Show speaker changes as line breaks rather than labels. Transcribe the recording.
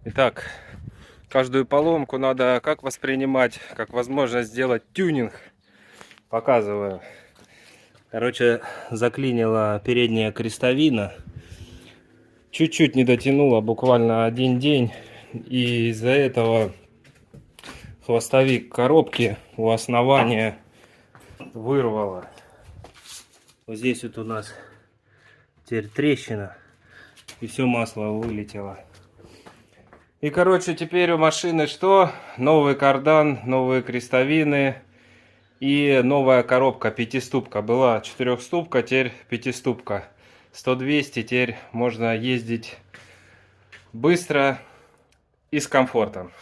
Итак, каждую поломку надо как воспринимать, как возможность сделать тюнинг. Показываю. Короче, заклинила передняя крестовина. Чуть-чуть не дотянула, буквально один день. И из-за этого хвостовик коробки у основания вырвало. Вот здесь вот у нас теперь трещина. И все масло вылетело. И, короче, теперь у машины что? Новый кардан, новые крестовины и новая коробка, пятиступка. Была четырехступка, теперь пятиступка. 100-200, теперь можно ездить быстро и с комфортом.